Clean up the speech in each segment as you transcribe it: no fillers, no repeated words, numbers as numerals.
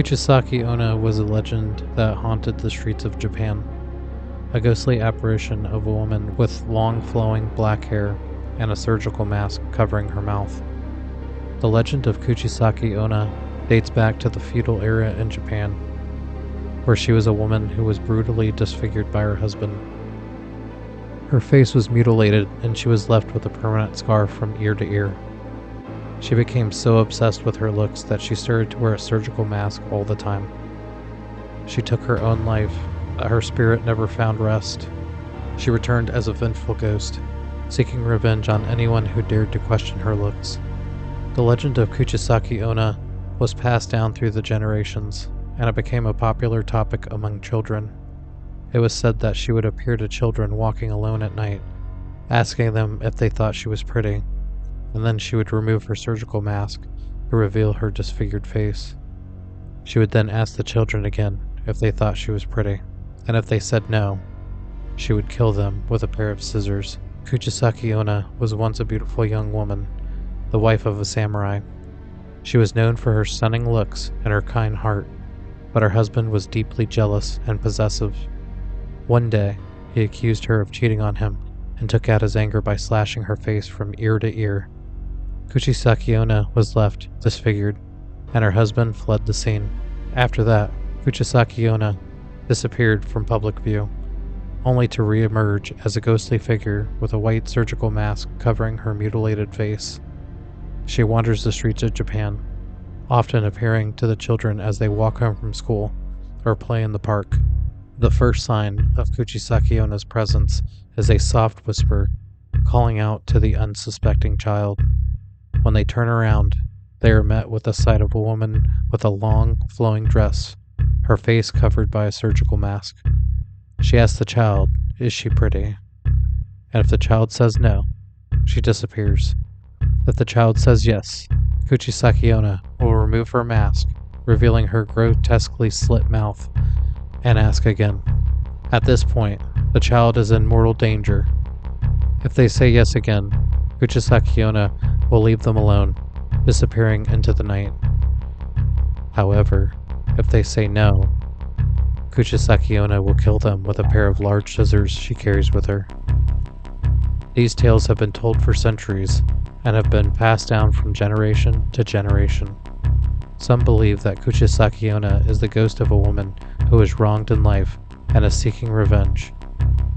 Kuchisake Onna was a legend that haunted the streets of Japan, a ghostly apparition of a woman with long flowing black hair and a surgical mask covering her mouth. The legend of Kuchisake Onna dates back to the feudal era in Japan, where she was a woman who was brutally disfigured by her husband. Her face was mutilated and she was left with a permanent scar from ear to ear. She became so obsessed with her looks that she started to wear a surgical mask all the time. She took her own life, but her spirit never found rest. She returned as a vengeful ghost, seeking revenge on anyone who dared to question her looks. The legend of Kuchisake Onna was passed down through the generations, and it became a popular topic among children. It was said that she would appear to children walking alone at night, asking them if they thought she was pretty, and then she would remove her surgical mask to reveal her disfigured face. She would then ask the children again if they thought she was pretty, and if they said no, she would kill them with a pair of scissors. Kuchisake Onna was once a beautiful young woman, the wife of a samurai. She was known for her stunning looks and her kind heart, but her husband was deeply jealous and possessive. One day, he accused her of cheating on him and took out his anger by slashing her face from ear to ear. Kuchisake Onna was left disfigured, and her husband fled the scene. After that, Kuchisake Onna disappeared from public view, only to re-emerge as a ghostly figure with a white surgical mask covering her mutilated face. She wanders the streets of Japan, often appearing to the children as they walk home from school or play in the park. The first sign of Kuchisake Onna's presence is a soft whisper calling out to the unsuspecting child. When they turn around, they are met with the sight of a woman with a long, flowing dress, her face covered by a surgical mask. She asks the child, "Is she pretty?" And if the child says no, she disappears. If the child says yes, Kuchisake Onna will remove her mask, revealing her grotesquely slit mouth, and ask again. At this point, the child is in mortal danger. If they say yes again, Kuchisake Onna will leave them alone, disappearing into the night. However, if they say no, Kuchisake Onna will kill them with a pair of large scissors she carries with her. These tales have been told for centuries and have been passed down from generation to generation. Some believe that Kuchisake Onna is the ghost of a woman who was wronged in life and is seeking revenge.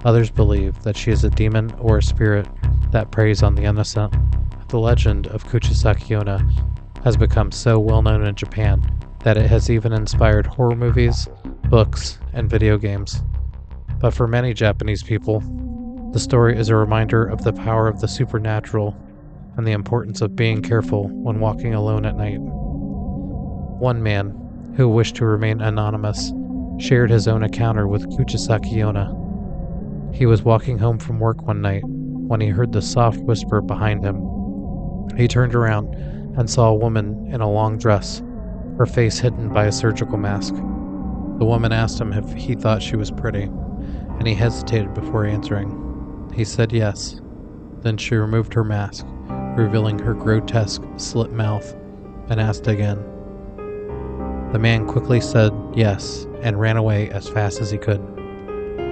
Others believe that she is a demon or a spirit that preys on the innocent. The legend of Kuchisake Onna has become so well known in Japan that it has even inspired horror movies, books, and video games. But for many Japanese people, the story is a reminder of the power of the supernatural and the importance of being careful when walking alone at night. One man, who wished to remain anonymous, shared his own encounter with Kuchisake Onna. He was walking home from work one night when he heard the soft whisper behind him. He turned around and saw a woman in a long dress, her face hidden by a surgical mask. The woman asked him if he thought she was pretty, and he hesitated before answering. He said yes. Then she removed her mask, revealing her grotesque slit mouth, and asked again. The man quickly said yes and ran away as fast as he could.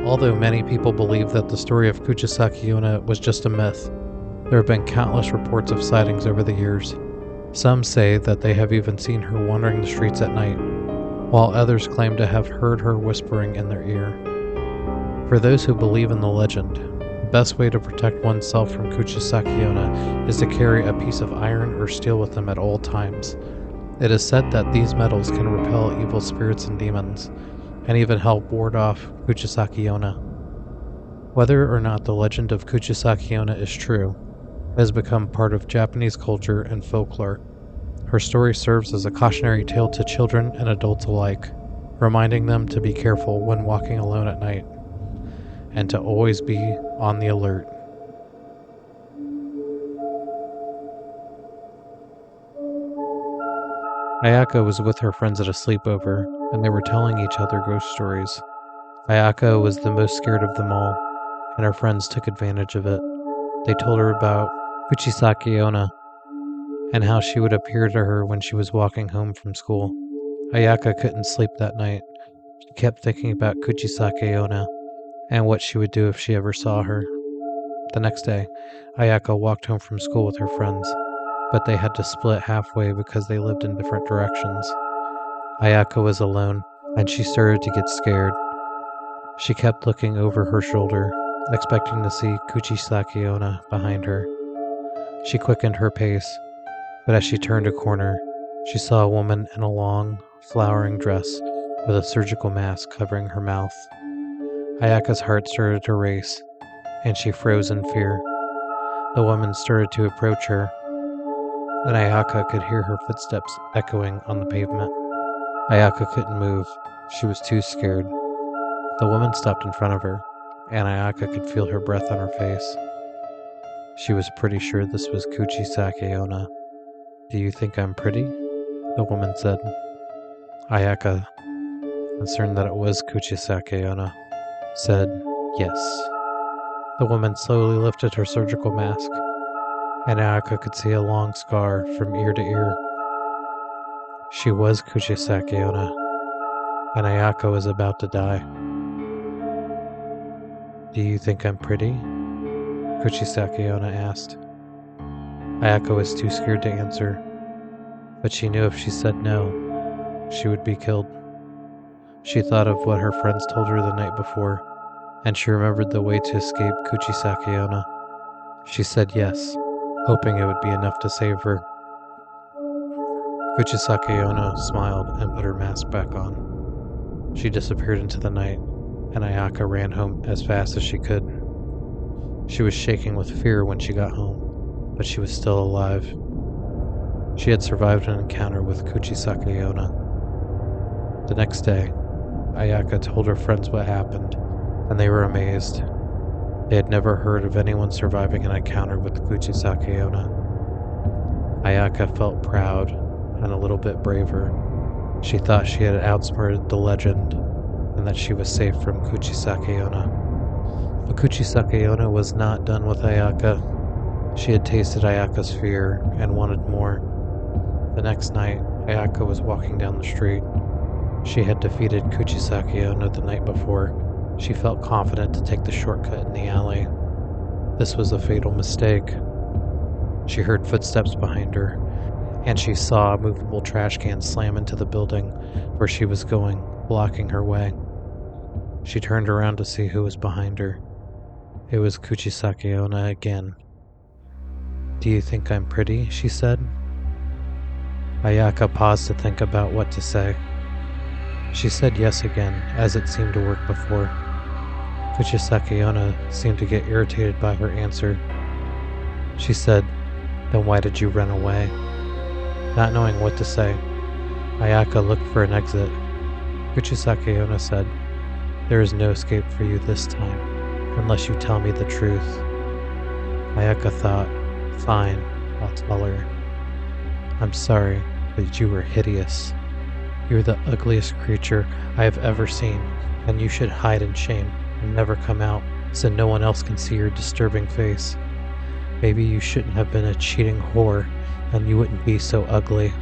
Although many people believe that the story of Kuchisake Onna was just a myth, there have been countless reports of sightings over the years. Some say that they have even seen her wandering the streets at night, while others claim to have heard her whispering in their ear. For those who believe in the legend, the best way to protect oneself from Kuchisake Onna is to carry a piece of iron or steel with them at all times. It is said that these metals can repel evil spirits and demons, and even help ward off Kuchisake Onna. Whether or not the legend of Kuchisake Onna is true, it has become part of Japanese culture and folklore. Her story serves as a cautionary tale to children and adults alike, reminding them to be careful when walking alone at night, and to always be on the alert. Ayaka was with her friends at a sleepover, and they were telling each other ghost stories. Ayaka was the most scared of them all, and her friends took advantage of it. They told her about Kuchisake Onna, and how she would appear to her when she was walking home from school. Ayaka couldn't sleep that night. She kept thinking about Kuchisake Onna and what she would do if she ever saw her. The next day, Ayaka walked home from school with her friends, but they had to split halfway because they lived in different directions. Ayaka was alone, and she started to get scared. She kept looking over her shoulder, expecting to see Kuchisake Onna behind her. She quickened her pace, but as she turned a corner, she saw a woman in a long, flowering dress with a surgical mask covering her mouth. Ayaka's heart started to race, and she froze in fear. The woman started to approach her, and Ayaka could hear her footsteps echoing on the pavement. Ayaka couldn't move. She was too scared. The woman stopped in front of her, and Ayaka could feel her breath on her face. She was pretty sure this was Kuchisake Onna. "Do you think I'm pretty?" the woman said. Ayaka, concerned that it was Kuchisake Onna, said yes. The woman slowly lifted her surgical mask, and Ayaka could see a long scar from ear to ear. She was Kuchisake Onna, and Ayaka was about to die. "Do you think I'm pretty?" Kuchisake Onna asked. Ayaka was too scared to answer, but she knew if she said no, she would be killed. She thought of what her friends told her the night before, and she remembered the way to escape Kuchisake Onna. She said yes, hoping it would be enough to save her. Kuchisake Onna smiled and put her mask back on. She disappeared into the night, and Ayaka ran home as fast as she could. She was shaking with fear when she got home, but she was still alive. She had survived an encounter with Kuchisake Onna. The next day, Ayaka told her friends what happened, and they were amazed. They had never heard of anyone surviving an encounter with Kuchisake Onna. Ayaka felt proud and a little bit braver. She thought she had outsmarted the legend, and that she was safe from Kuchisake Onna. But Kuchisake Onna was not done with Ayaka. She had tasted Ayaka's fear and wanted more. The next night, Ayaka was walking down the street. She had defeated Kuchisake Onna the night before. She felt confident to take the shortcut in the alley. This was a fatal mistake. She heard footsteps behind her, and she saw a movable trash can slam into the building where she was going, blocking her way. She turned around to see who was behind her. It was Kuchisake Onna again. "Do you think I'm pretty?" she said. Ayaka paused to think about what to say. She said yes again, as it seemed to work before. Kuchisake Onna seemed to get irritated by her answer. She said, "Then why did you run away?" Not knowing what to say, Ayaka looked for an exit. Kuchisake Onna said, "There is no escape for you this time, unless you tell me the truth." Ayaka thought, "Fine, I'll tell her. I'm sorry, but you were hideous. You're the ugliest creature I have ever seen, and you should hide in shame and never come out so no one else can see your disturbing face. Maybe you shouldn't have been a cheating whore, and you wouldn't be so ugly."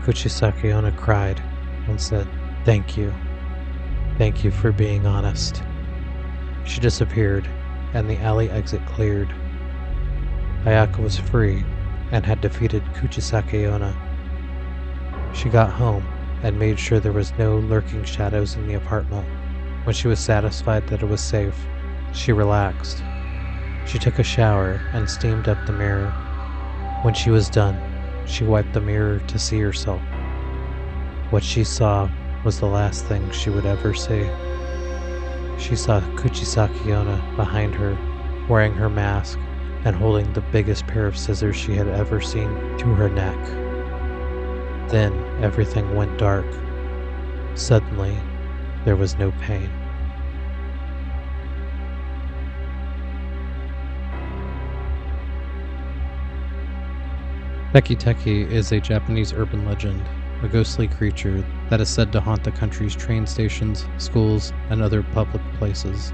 Kuchisake Onna cried and said, "Thank you. Thank you for being honest." She disappeared, and the alley exit cleared. Ayaka was free and had defeated Kuchisake Onna. She got home and made sure there was no lurking shadows in the apartment. When she was satisfied that it was safe, she relaxed. She took a shower and steamed up the mirror. When she was done, she wiped the mirror to see herself. What she saw was the last thing she would ever see. She saw Kuchisake Onna behind her, wearing her mask and holding the biggest pair of scissors she had ever seen to her neck. Then everything went dark. Suddenly, there was no pain. Teke Teke is a Japanese urban legend, a ghostly creature that is said to haunt the country's train stations, schools, and other public places.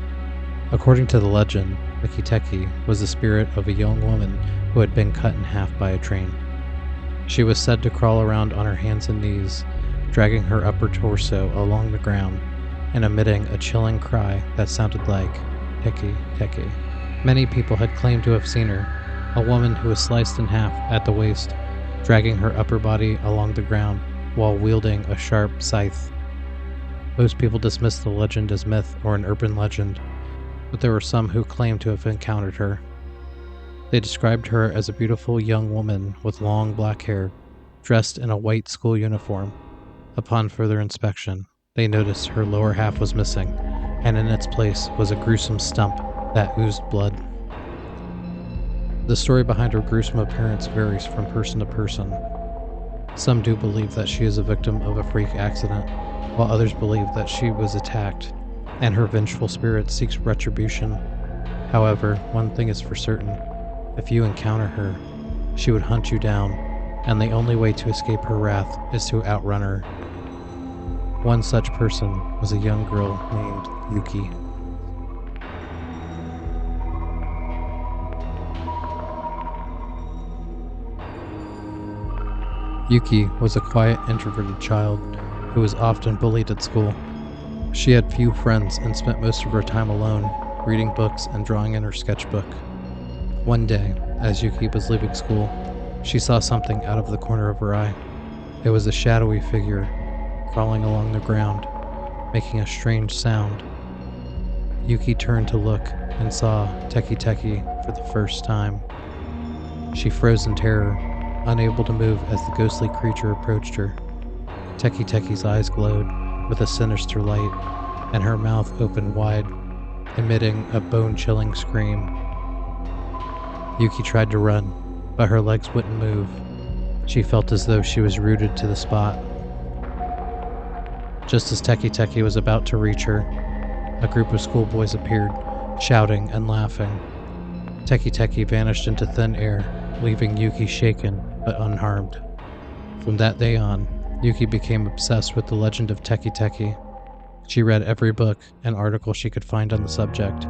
According to the legend, Teke Teke was the spirit of a young woman who had been cut in half by a train. She was said to crawl around on her hands and knees, dragging her upper torso along the ground and emitting a chilling cry that sounded like Teke Teke. Many people had claimed to have seen her, a woman who was sliced in half at the waist, dragging her upper body along the ground while wielding a sharp scythe. Most people dismissed the legend as myth or an urban legend, but there were some who claimed to have encountered her. They described her as a beautiful young woman with long black hair, dressed in a white school uniform. Upon further inspection, they noticed her lower half was missing, and in its place was a gruesome stump that oozed blood. The story behind her gruesome appearance varies from person to person. Some do believe that she is a victim of a freak accident, while others believe that she was attacked, and her vengeful spirit seeks retribution. However, one thing is for certain: if you encounter her, she would hunt you down, and the only way to escape her wrath is to outrun her. One such person was a young girl named Yuki. Yuki was a quiet, introverted child who was often bullied at school. She had few friends and spent most of her time alone, reading books and drawing in her sketchbook. One day, as Yuki was leaving school, she saw something out of the corner of her eye. It was a shadowy figure crawling along the ground, making a strange sound. Yuki turned to look and saw Teke Teke for the first time. She froze in terror, unable to move as the ghostly creature approached her. Teke Teke's eyes glowed with a sinister light, and her mouth opened wide, emitting a bone-chilling scream. Yuki tried to run, but her legs wouldn't move. She felt as though she was rooted to the spot. Just as Teke Teke was about to reach her, a group of schoolboys appeared, shouting and laughing. Teke Teke vanished into thin air, leaving Yuki shaken but unharmed. From that day on, Yuki became obsessed with the legend of Teke Teke. She read every book and article she could find on the subject,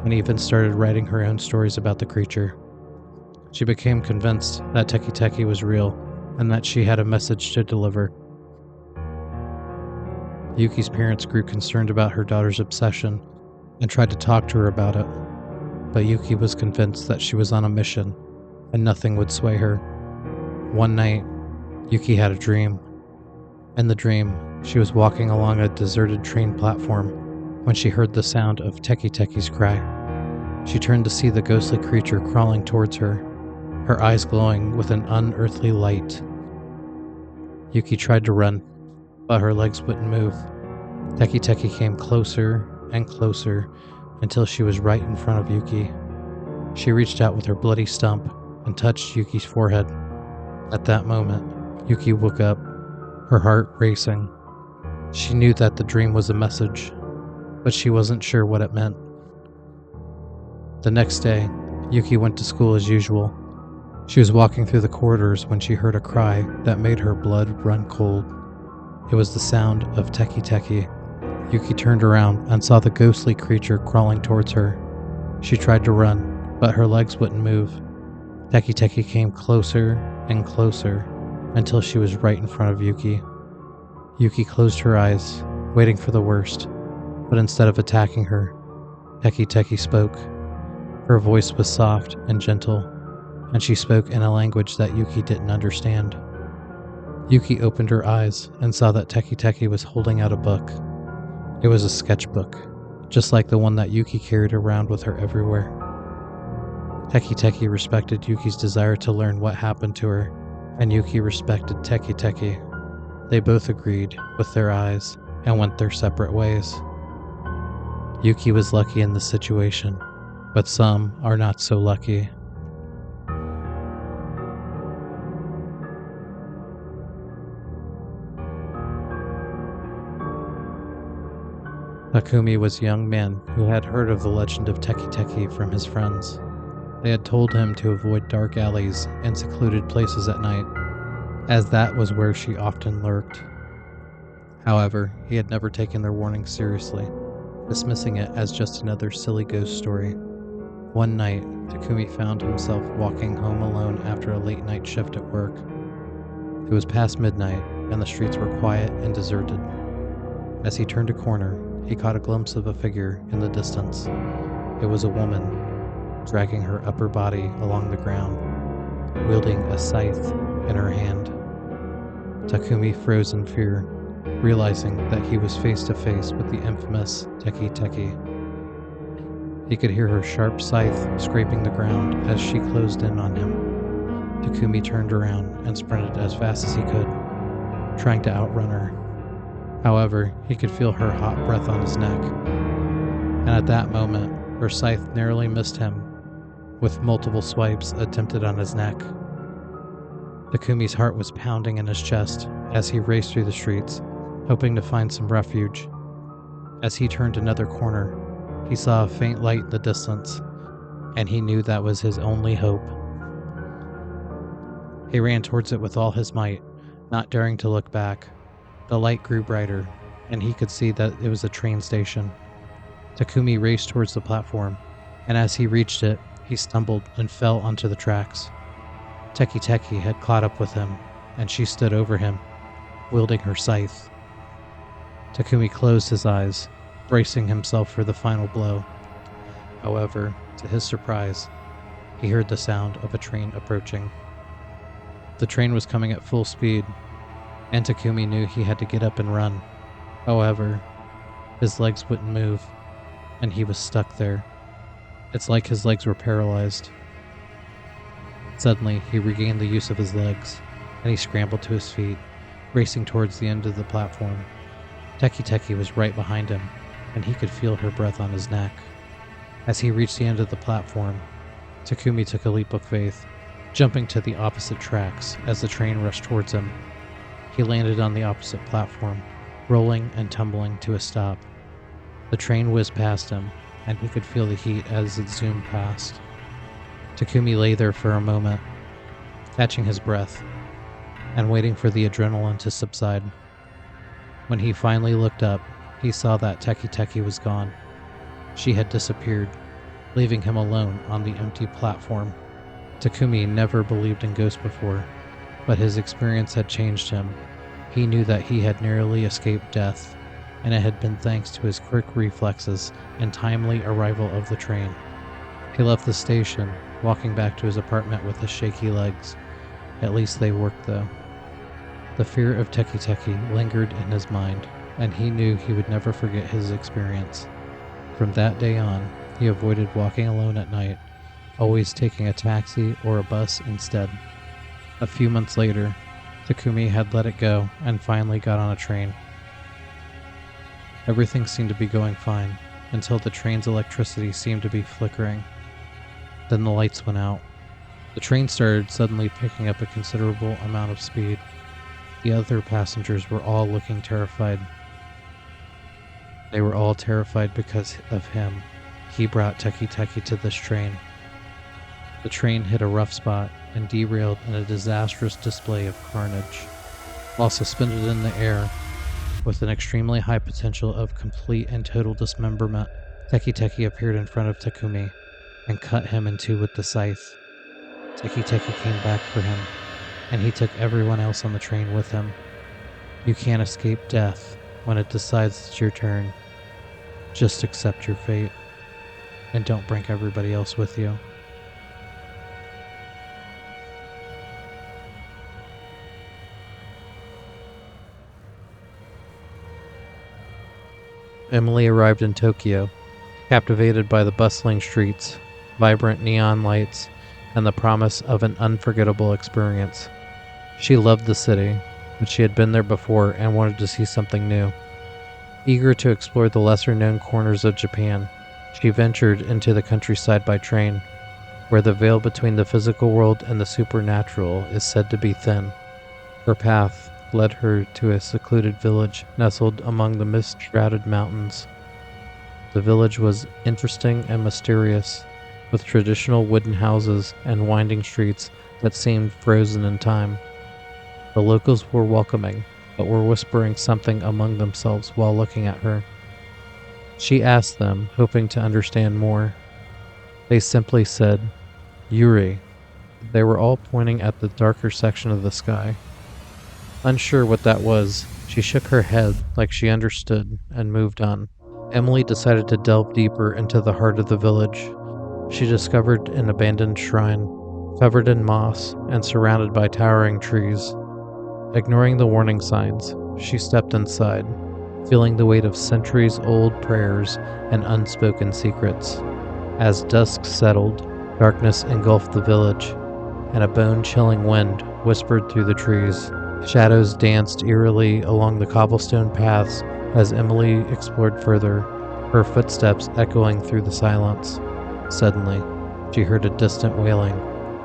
and even started writing her own stories about the creature. She became convinced that Teke Teke was real, and that she had a message to deliver. Yuki's parents grew concerned about her daughter's obsession, and tried to talk to her about it, but Yuki was convinced that she was on a mission, and nothing would sway her. One night, Yuki had a dream. In the dream, she was walking along a deserted train platform when she heard the sound of Teke Teke's cry. She turned to see the ghostly creature crawling towards her, her eyes glowing with an unearthly light. Yuki tried to run, but her legs wouldn't move. Teke Teke came closer and closer until she was right in front of Yuki. She reached out with her bloody stump and touched Yuki's forehead. At that moment, Yuki woke up, her heart racing. She knew that the dream was a message, but she wasn't sure what it meant. The next day, Yuki went to school as usual. She was walking through the corridors when she heard a cry that made her blood run cold. It was the sound of Teke Teke. Yuki turned around and saw the ghostly creature crawling towards her. She tried to run, but her legs wouldn't move. Teke Teke came closer and closer until she was right in front of Yuki. Yuki closed her eyes, waiting for the worst, but instead of attacking her, Teke Teke spoke. Her voice was soft and gentle, and she spoke in a language that Yuki didn't understand. Yuki opened her eyes and saw that Teke Teke was holding out a book. It was a sketchbook, just like the one that Yuki carried around with her everywhere. Teke Teke respected Yuki's desire to learn what happened to her, and Yuki respected Teke Teke. They both agreed with their eyes and went their separate ways. Yuki was lucky in this situation, but some are not so lucky. Takumi was a young man who had heard of the legend of Teke Teke from his friends. They had told him to avoid dark alleys and secluded places at night, as that was where she often lurked. However, he had never taken their warning seriously, dismissing it as just another silly ghost story. One night, Takumi found himself walking home alone after a late night shift at work. It was past midnight, and the streets were quiet and deserted. As he turned a corner, he caught a glimpse of a figure in the distance. It was a woman, dragging her upper body along the ground, wielding a scythe in her hand. Takumi froze in fear, realizing that he was face to face with the infamous Teke Teke. He could hear her sharp scythe scraping the ground as she closed in on him. Takumi turned around and sprinted as fast as he could, trying to outrun her. However, he could feel her hot breath on his neck, and at that moment, her scythe narrowly missed him, with multiple swipes attempted on his neck. Takumi's heart was pounding in his chest as he raced through the streets, hoping to find some refuge. As he turned another corner, he saw a faint light in the distance, and he knew that was his only hope. He ran towards it with all his might, not daring to look back. The light grew brighter, and he could see that it was a train station. Takumi raced towards the platform, and as he reached it, he stumbled and fell onto the tracks. Teke Teke had caught up with him, and she stood over him, wielding her scythe. Takumi closed his eyes, bracing himself for the final blow. However, to his surprise, he heard the sound of a train approaching. The train was coming at full speed, and Takumi knew he had to get up and run. However, his legs wouldn't move, and he was stuck there. It's like his legs were paralyzed. Suddenly, he regained the use of his legs, and he scrambled to his feet, racing towards the end of the platform. Teke Teke was right behind him, and he could feel her breath on his neck. As he reached the end of the platform, Takumi took a leap of faith, jumping to the opposite tracks as the train rushed towards him. He landed on the opposite platform, rolling and tumbling to a stop. The train whizzed past him, and he could feel the heat as it zoomed past. Takumi lay there for a moment, catching his breath and waiting for the adrenaline to subside. When he finally looked up, he saw that Teke Teke was gone. She had disappeared, leaving him alone on the empty platform. Takumi never believed in ghosts before, but his experience had changed him. He knew that he had narrowly escaped death, and it had been thanks to his quick reflexes and timely arrival of the train. He left the station, walking back to his apartment with his shaky legs. At least they worked, though. The fear of Teke Teke lingered in his mind, and he knew he would never forget his experience. From that day on, he avoided walking alone at night, always taking a taxi or a bus instead. A few months later, Takumi had let it go and finally got on a train. Everything seemed to be going fine, until the train's electricity seemed to be flickering. Then the lights went out. The train started suddenly picking up a considerable amount of speed. The other passengers were all looking terrified. They were all terrified because of him. He brought Teke Teke to this train. The train hit a rough spot and derailed in a disastrous display of carnage. While suspended in the air, with an extremely high potential of complete and total dismemberment, Teke Teke appeared in front of Takumi and cut him in two with the scythe. Teke Teke came back for him, and he took everyone else on the train with him. You can't escape death when it decides it's your turn. Just accept your fate, and don't bring everybody else with you. Emily arrived in Tokyo, captivated by the bustling streets, vibrant neon lights, and the promise of an unforgettable experience. She loved the city, but she had been there before and wanted to see something new. Eager to explore the lesser-known corners of Japan, she ventured into the countryside by train, where the veil between the physical world and the supernatural is said to be thin. Her path led her to a secluded village nestled among the mist-shrouded mountains. The village was interesting and mysterious, with traditional wooden houses and winding streets that seemed frozen in time. The locals were welcoming, but were whispering something among themselves while looking at her. She asked them, hoping to understand more. They simply said, "Yuri." They were all pointing at the darker section of the sky. Unsure what that was, she shook her head like she understood and moved on. Emily decided to delve deeper into the heart of the village. She discovered an abandoned shrine, covered in moss and surrounded by towering trees. Ignoring the warning signs, she stepped inside, feeling the weight of centuries-old prayers and unspoken secrets. As dusk settled, darkness engulfed the village, and a bone-chilling wind whispered through the trees. Shadows danced eerily along the cobblestone paths as Emily explored further, her footsteps echoing through the silence. Suddenly, she heard a distant wailing,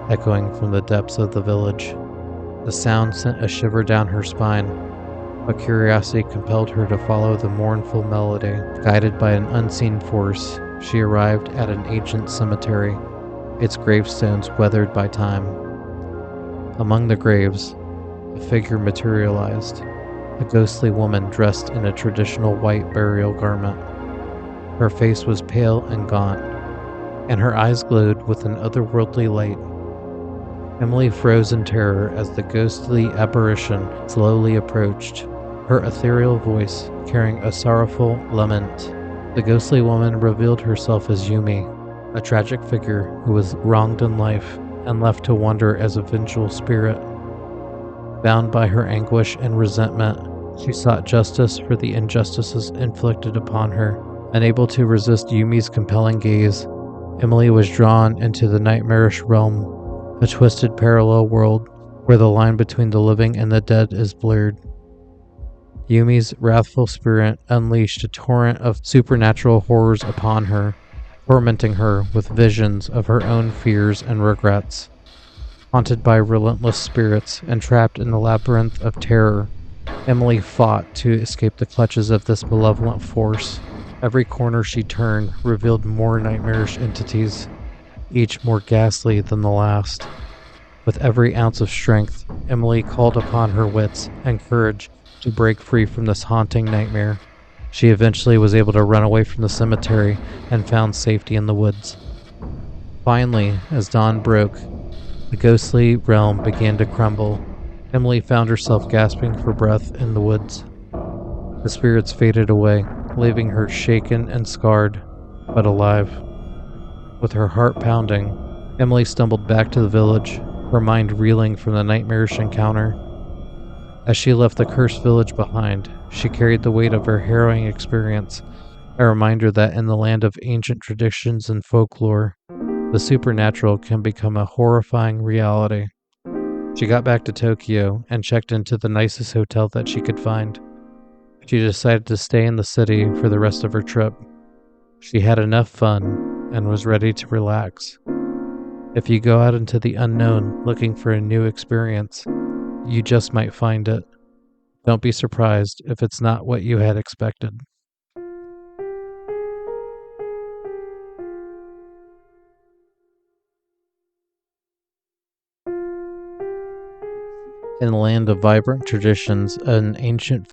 echoing from the depths of the village. The sound sent a shiver down her spine, but curiosity compelled her to follow the mournful melody. Guided by an unseen force, she arrived at an ancient cemetery, its gravestones weathered by time. Among the graves, a figure materialized, a ghostly woman dressed in a traditional white burial garment. Her face was pale and gaunt, and her eyes glowed with an otherworldly light. Emily froze in terror as the ghostly apparition slowly approached, her ethereal voice carrying a sorrowful lament. The ghostly woman revealed herself as Yumi, a tragic figure who was wronged in life and left to wander as a vengeful spirit. Bound by her anguish and resentment, she sought justice for the injustices inflicted upon her. Unable to resist Yumi's compelling gaze, Emily was drawn into the nightmarish realm, a twisted parallel world where the line between the living and the dead is blurred. Yumi's wrathful spirit unleashed a torrent of supernatural horrors upon her, tormenting her with visions of her own fears and regrets. Haunted by relentless spirits and trapped in the labyrinth of terror, Emily fought to escape the clutches of this malevolent force. Every corner she turned revealed more nightmarish entities, each more ghastly than the last. With every ounce of strength, Emily called upon her wits and courage to break free from this haunting nightmare. She eventually was able to run away from the cemetery and found safety in the woods. Finally, as dawn broke, the ghostly realm began to crumble. Emily found herself gasping for breath in the woods. The spirits faded away, leaving her shaken and scarred, but alive. With her heart pounding, Emily stumbled back to the village, her mind reeling from the nightmarish encounter. As she left the cursed village behind, she carried the weight of her harrowing experience, a reminder that in the land of ancient traditions and folklore, the supernatural can become a horrifying reality. She got back to Tokyo and checked into the nicest hotel that she could find. She decided to stay in the city for the rest of her trip. She had enough fun and was ready to relax. If you go out into the unknown looking for a new experience, you just might find it. Don't be surprised if it's not what you had expected. In the land of vibrant traditions, an ancient